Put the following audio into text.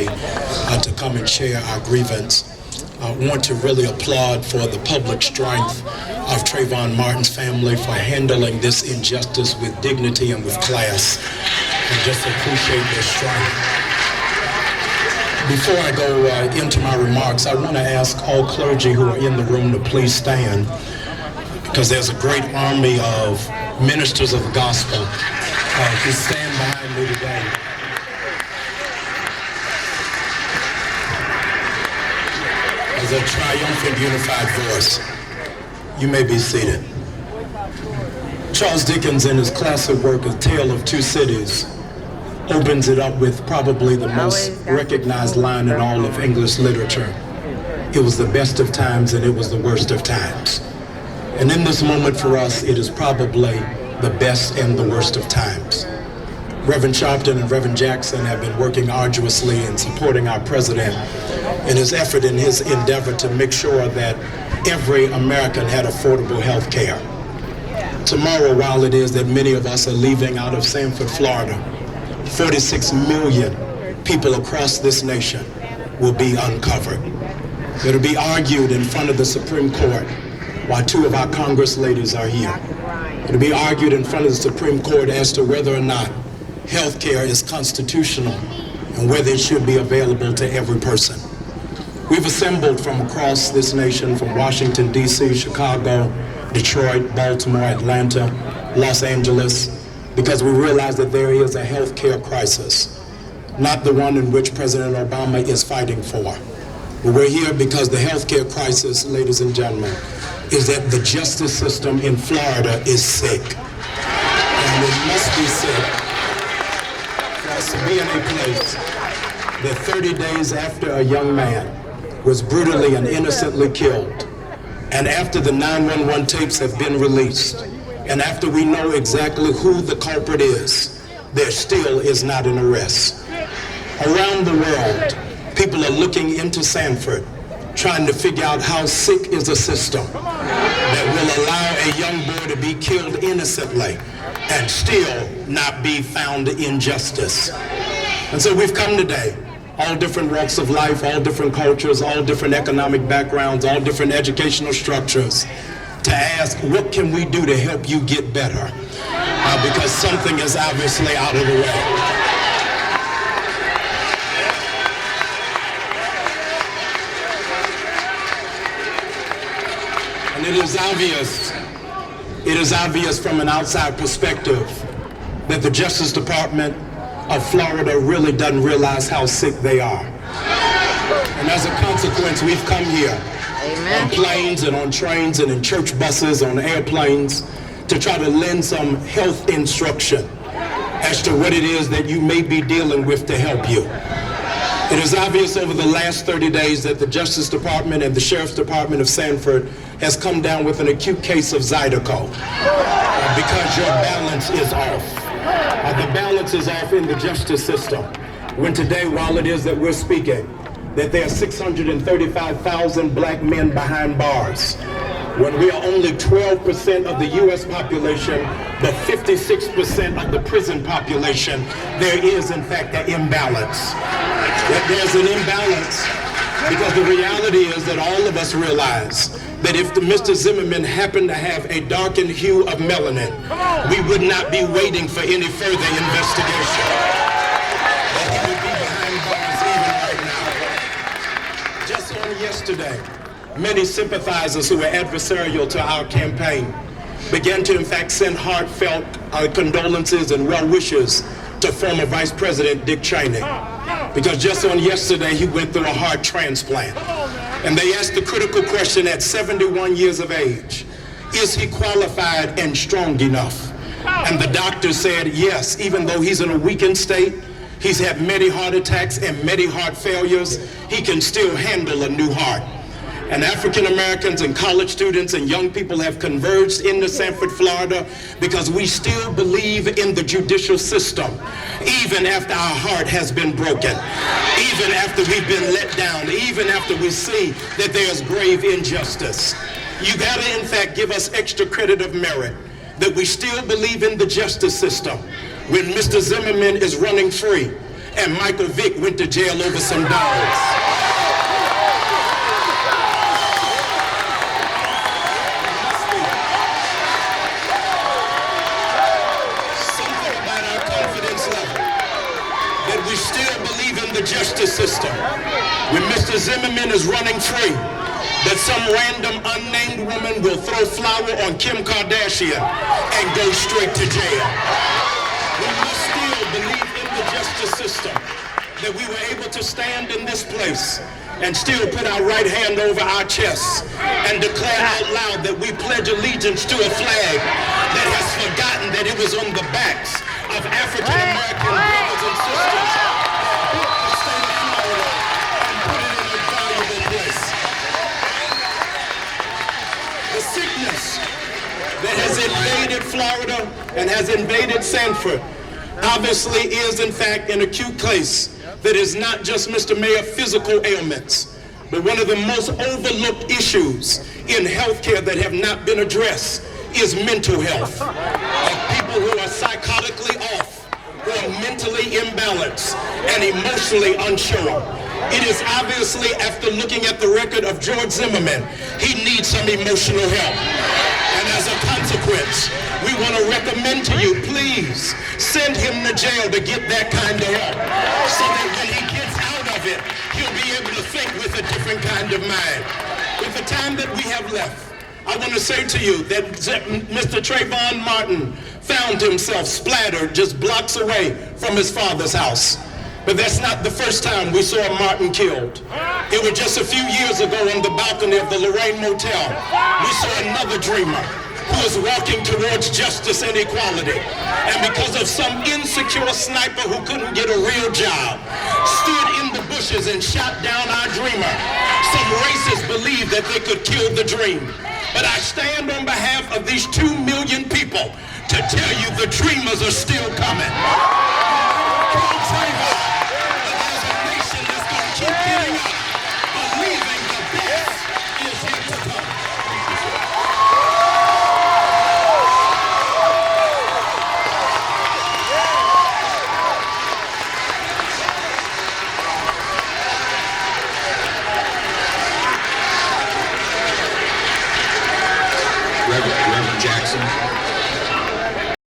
today to come and share our grievance. I want to really applaud for the public strength of Trayvon Martin's family for handling this injustice with dignity and with class, and just appreciate their strength. Before I go into my remarks, I want to ask all clergy who are in the room to please stand, because there's a great army of ministers of the gospel who stand behind me today. As a triumphant, unified voice. You may be seated. Charles Dickens, in his classic work, A Tale of Two Cities, opens it up with probably the most recognized line in all of English literature. It was the best of times and it was the worst of times. And in this moment for us, it is probably the best and the worst of times. Reverend Sharpton and Reverend Jackson have been working arduously in supporting our president in his effort, in his endeavor to make sure that every American had affordable health care. Tomorrow, while it is that many of us are leaving out of Sanford, Florida, 46 million people across this nation will be uncovered. It'll be argued in front of the Supreme Court while two of our Congress ladies are here. It'll be argued in front of the Supreme Court as to whether or not health care is constitutional and whether it should be available to every person. We've assembled from across this nation, from Washington, D.C., Chicago, Detroit, Baltimore, Atlanta, Los Angeles, because we realize that there is a health care crisis, not the one in which President Obama is fighting for. But we're here because the health care crisis, ladies and gentlemen, is that the justice system in Florida is sick. And it must be sick for us to be in a place that 30 days after a young man was brutally and innocently killed, and after the 911 tapes have been released, and after we know exactly who the culprit is, there still is not an arrest. Around the world, people are looking into Sanford, trying to figure out how sick is a system that will allow a young boy to be killed innocently and still not be found in justice. And so we've come today, all different walks of life, all different cultures, all different economic backgrounds, all different educational structures, to ask, what can we do to help you get better? Because something is obviously out of the way. And it is obvious from an outside perspective that the Justice Department of Florida really doesn't realize how sick they are. And as a consequence, we've come here on planes and on trains and in church buses, on airplanes, to try to lend some health instruction as to what it is that you may be dealing with to help you. It is obvious over the last 30 days that the Justice Department and the Sheriff's Department of Sanford has come down with an acute case of Zydeco because your balance is off. The balance is off in the justice system. When today, while it is that we're speaking, that there are 635,000 black men behind bars, when we are only 12% of the U.S. population, but 56% of the prison population, there is in fact an imbalance. That there's an imbalance because the reality is that all of us realize that if Mr. Zimmerman happened to have a darkened hue of melanin, we would not be waiting for any further investigation. That he would be behind bars even right now. Just on yesterday, many sympathizers who were adversarial to our campaign began to in fact send heartfelt condolences and well wishes to former Vice President Dick Cheney. Because just on yesterday, he went through a heart transplant. And they asked the critical question at 71 years of age, is he qualified and strong enough? And the doctor said, yes, even though he's in a weakened state, he's had many heart attacks and many heart failures, he can still handle a new heart. And African Americans and college students and young people have converged into Sanford, Florida, because we still believe in the judicial system, even after our heart has been broken, even after we've been let down, even after we see that there's grave injustice. You gotta, in fact, give us extra credit of merit that we still believe in the justice system when Mr. Zimmerman is running free and Michael Vick went to jail over some dogs. Something about our confidence level, that we still believe in the justice system. When Mr. Zimmerman is running free, that some random unnamed woman will throw flour on Kim Kardashian and go straight to jail. We must still believe in the justice system, that we were able to stand in this place and still put our right hand over our chests and declare out loud that we pledge allegiance to a flag that has forgotten that it was on the backs of African American brothers and sisters who built the state of Florida and put it in a valuable place. The sickness that has invaded Florida and has invaded Sanford obviously is, in fact, an acute case that is not just, Mr. Mayor, physical ailments, but one of the most overlooked issues in healthcare that have not been addressed is mental health. Of people who are psychotically off, who are mentally imbalanced and emotionally unsure. It is obviously, after looking at the record of George Zimmerman, he needs some emotional help. And as a consequence, we want to recommend to you, please send him to jail to get that kind of help, so that when he gets out of it, he'll be able to think with a different kind of mind. With the time that we have left, I want to say to you that Mr. Trayvon Martin found himself splattered just blocks away from his father's house. But that's not the first time we saw Martin killed. It was just a few years ago on the balcony of the Lorraine Motel. We saw another dreamer who was walking towards justice and equality. And because of some insecure sniper who couldn't get a real job, stood in the bushes and shot down our dreamer. Some racists believed that they could kill the dream. But I stand on behalf of these 2 million people to tell you the dreamers are still coming. Kill Trayvon, but there's a nation that's going to keep getting up, believing the best is yet to come. Reverend Jackson.